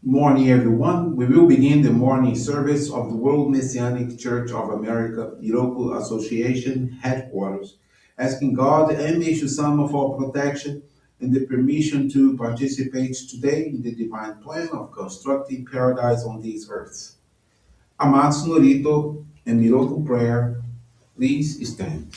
Morning, everyone. We will begin the morning service of the World Messianic Church of America, Miroku Association headquarters, asking God and Meishu-sama for protection and the permission to participate today in the divine plan of constructing paradise on these earths. Amatsu-Norito and Miroku Prayer, please stand.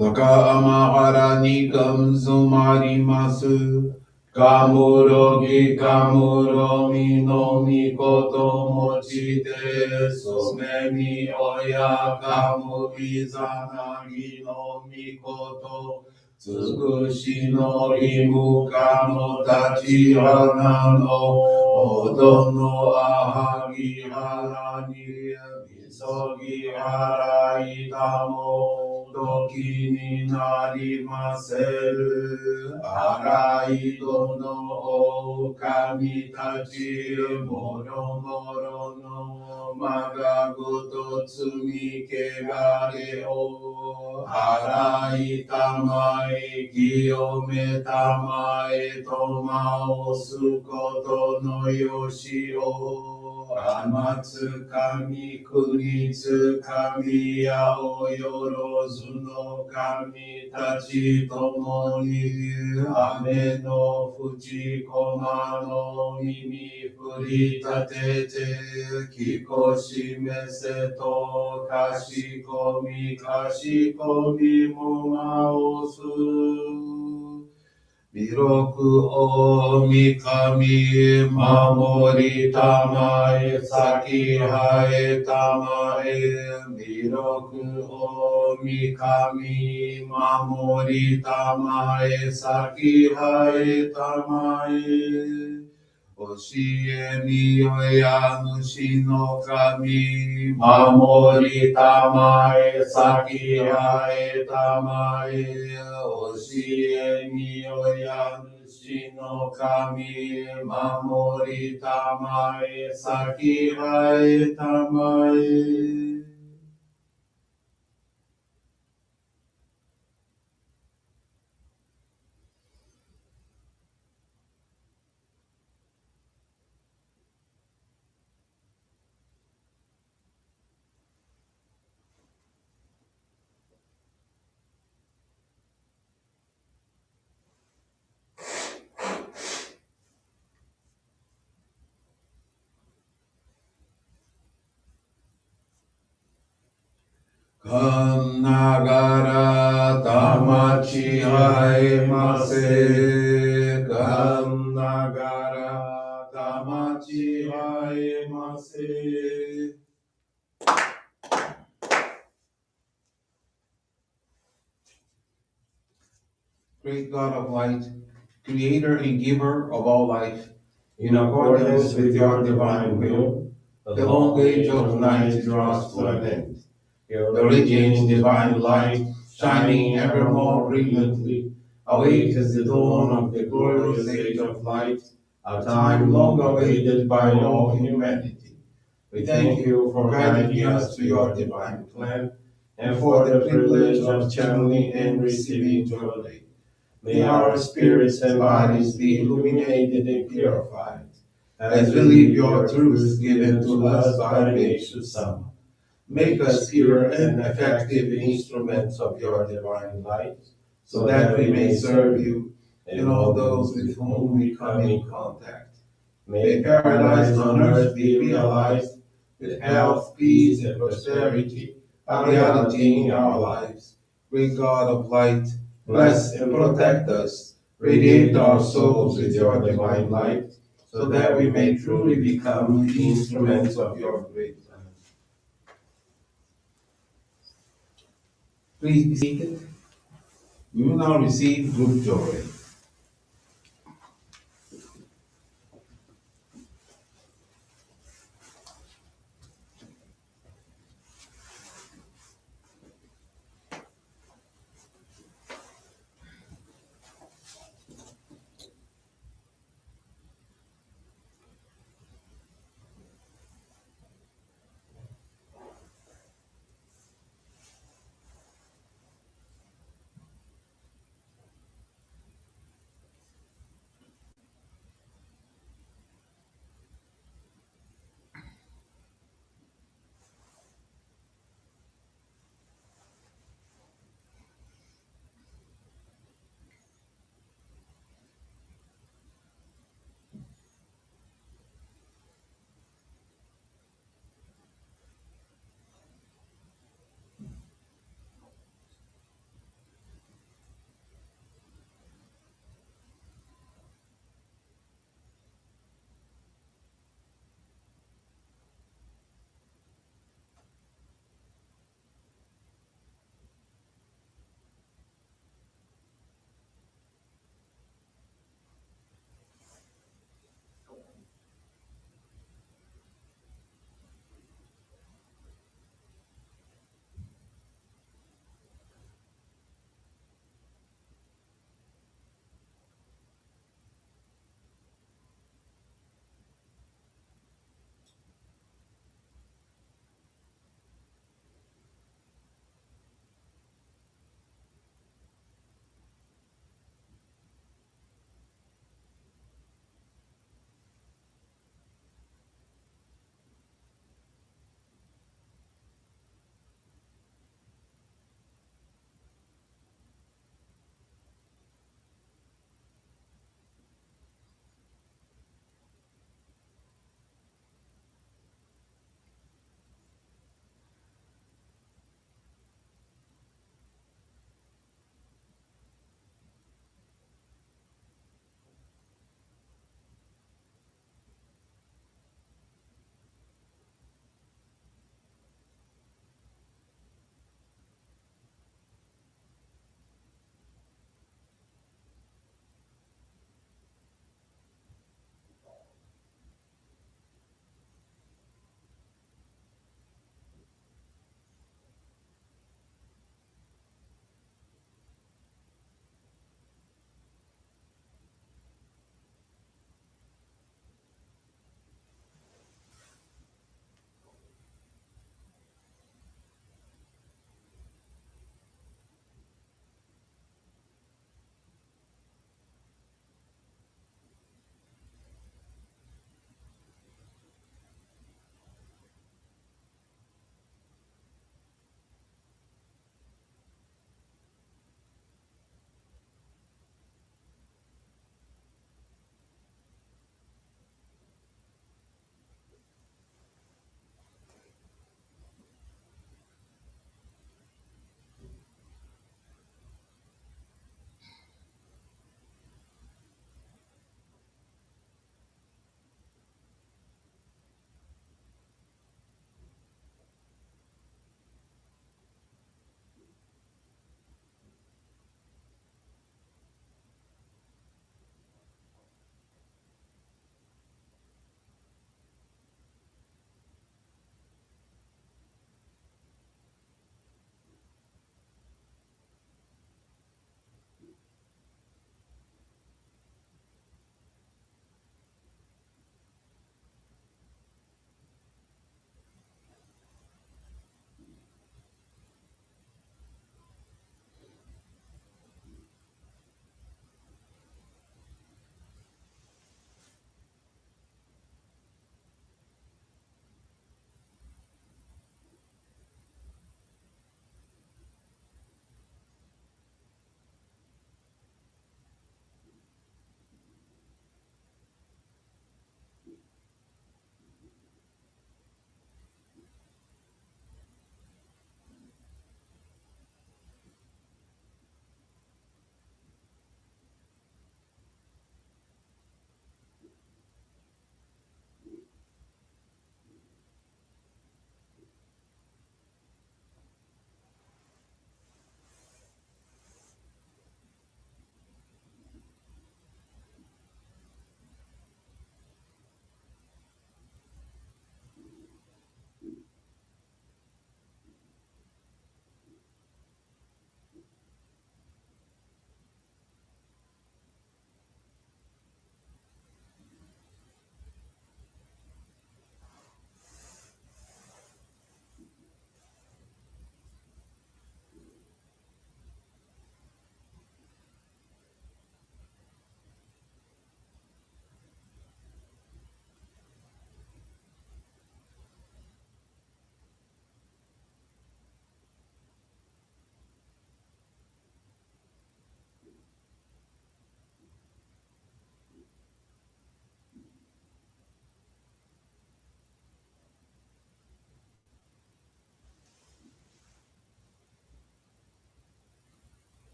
Wakaamaharani kamsumarimasu. Kamurogi kamuromi no mikoto mochite somemi oya kamubizanagi no mikoto tsukushi no rimu kamo tachihana no odo no ahagi harani misogi harai tamo Doki ni narimaseru arai dono o kami tachi moro moro no magagoto tsumi kegare o arai tamae kiyome tamae tomao sukoto no yoshi o Amatsu-kami kunitsu-kami yaoyorozu no kami tachi tomoni ame no fujikoma no mimi furitatete kikoshimese to kashikomi kashikomi mo maosu Miroku o mikami mamori tamae saki hae tamae Miroku o mikami mamori tamae saki hae tamae Oshie mi oya mushi no kami mamori tamae saki hae tamae Oshie mi oya mushi no kami mamori tamae saki hae tamae Kannagara tamachi haemase Kannagara tamachi haemase Great God of light, creator and giver of all life, in accordance with your divine will, the long age of night draws to an end. The radiant divine light, shining ever more brilliantly, awakens the dawn of the glorious age of light, a time long awaited by all humanity. We thank you for guiding us to your divine plan and for the privilege of channeling and receiving Johrei. May our spirits and bodies be illuminated and purified as we live your truth given to us by Meishu-sama. Make us pure and effective instruments of your divine light, so that we may serve you and all those with whom we come in contact. May paradise on earth be realized with health, peace, and prosperity, a reality in our lives. Great God of light, bless and protect us. Radiate our souls with your divine light, so that we may truly become instruments of your great plan. Please be seated. We will now receive group Johrei.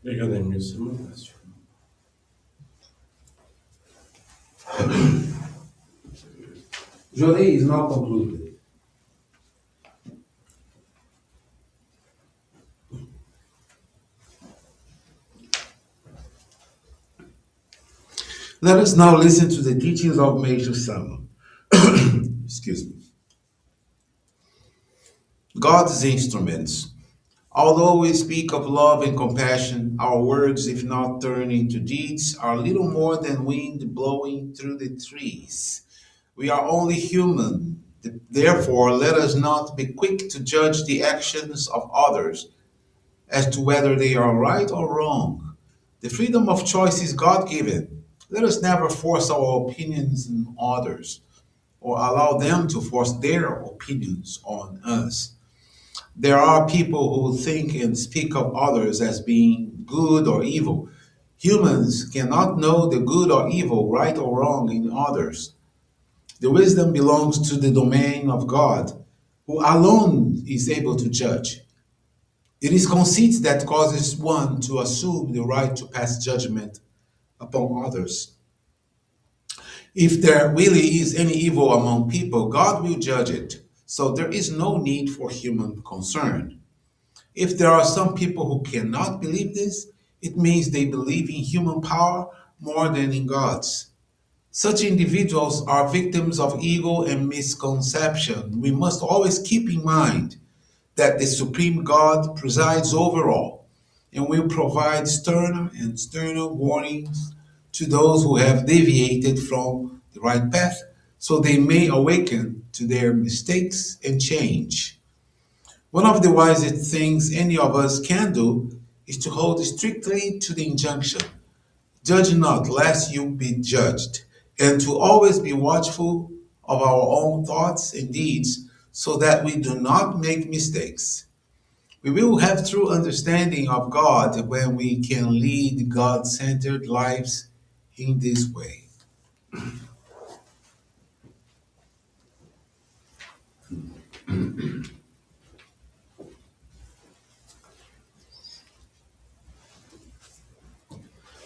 Obrigado, Meishu-sama. Johrei is now concluded. Let us now listen to the teachings of Meishu-sama. Excuse me. God's instruments. Although we speak of love and compassion, our words, if not turned into deeds, are little more than wind blowing through the trees. We are only human. Therefore, let us not be quick to judge the actions of others as to whether they are right or wrong. The freedom of choice is God given. Let us never force our opinions on others or allow them to force their opinions on us. There are people who think and speak of others as being good or evil. Humans cannot know the good or evil, right or wrong in others. The wisdom belongs to the domain of God, who alone is able to judge. It is conceit that causes one to assume the right to pass judgment upon others. If there really is any evil among people, God will judge it. So there is no need for human concern. If there are some people who cannot believe this, it means they believe in human power more than in God's. Such individuals are victims of ego and misconception. We must always keep in mind that the Supreme God presides over all and will provide sterner and sterner warnings to those who have deviated from the right path so they may awaken to their mistakes and change. One of the wisest things any of us can do is to hold strictly to the injunction, judge not, lest you be judged, and to always be watchful of our own thoughts and deeds so that we do not make mistakes. We will have true understanding of God when we can lead God centered lives in this way.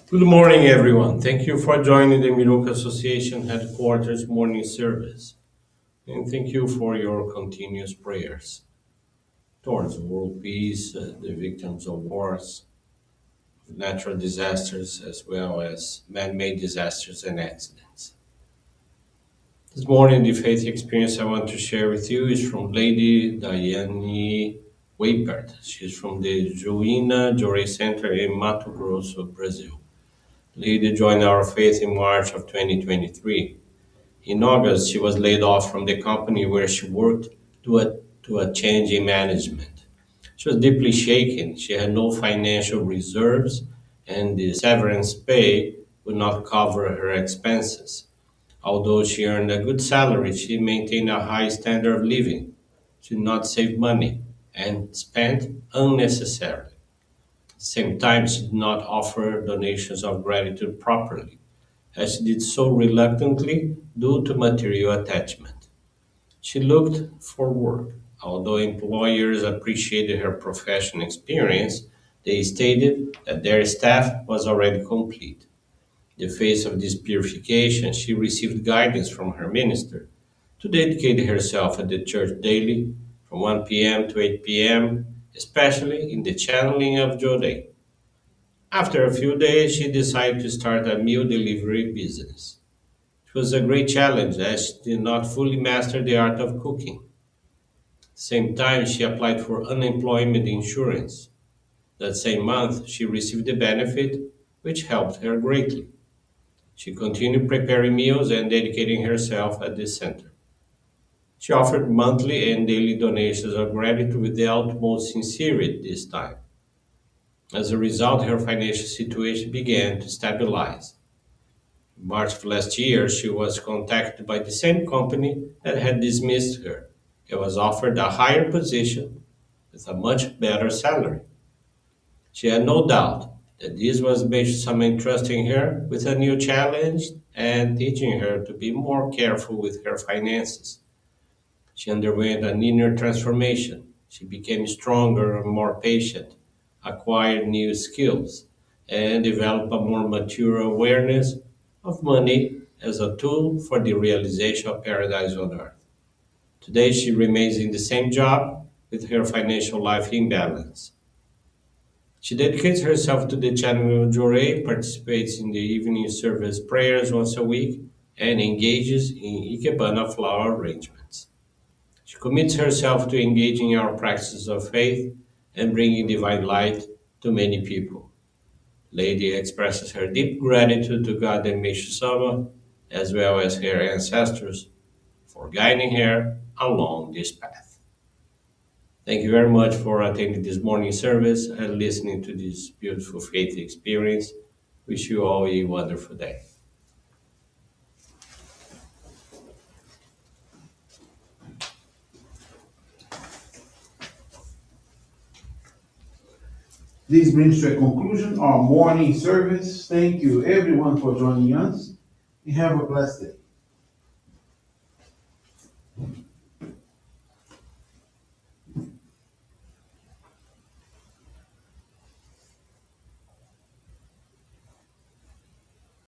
Good morning, everyone. Thank you for joining the Miroku Association headquarters morning service. And thank you for your continuous prayers towards world peace, the victims of wars, natural disasters, as well as man made disasters and accidents. This morning, the faith experience I want to share with you is from Lady Diane Weipert. She's from the Johrei Center in Mato Grosso, Brazil. Lady joined our faith in March of 2023. In August, she was laid off from the company where she worked to a change in management. She was deeply shaken. She had no financial reserves, and the severance pay would not cover her expenses. Although she earned a good salary, she maintained a high standard of living. She did not save money and spent unnecessarily. At the same time, she did not offer donations of gratitude properly, as she did so reluctantly due to material attachment. She looked for work. Although employers appreciated her professional experience, they stated that their staff was already complete. In the face of this purification, she received guidance from her minister to dedicate herself at the church daily from 1 p.m. to 8 p.m., especially in the channeling of Johrei. After a few days, she decided to start a meal delivery business. It was a great challenge as she did not fully master the art of cooking. At the same time, she applied for unemployment insurance. That same month, she received the benefit, which helped her greatly. She continued preparing meals and dedicating herself at this center. She offered monthly and daily donations of gratitude with the utmost sincerity this time. As a result, her financial situation began to stabilize. In March of last year, she was contacted by the same company that had dismissed her and was offered a higher position with a much better salary. She had no doubt that this was Meishu-sama entrusting her with a new challenge and teaching her to be more careful with her finances. She underwent an inner transformation. She became stronger and more patient. acquire new skills, and develop a more mature awareness of money as a tool for the realization of paradise on earth. Today, she remains in the same job with her financial life in balance. She dedicates herself to the channeling of Johrei, participates in the evening service prayers once a week, and engages in Ikebana flower arrangements. She commits herself to engaging in our practices of faith and bringing divine light to many people. Lady expresses her deep gratitude to God and Meishu-sama, as well as her ancestors, for guiding her along this path. Thank you very much for attending this morning service and listening to this beautiful faith experience. Wish you all a wonderful day. This brings to a conclusion our morning service. Thank you everyone for joining us and have a blessed day.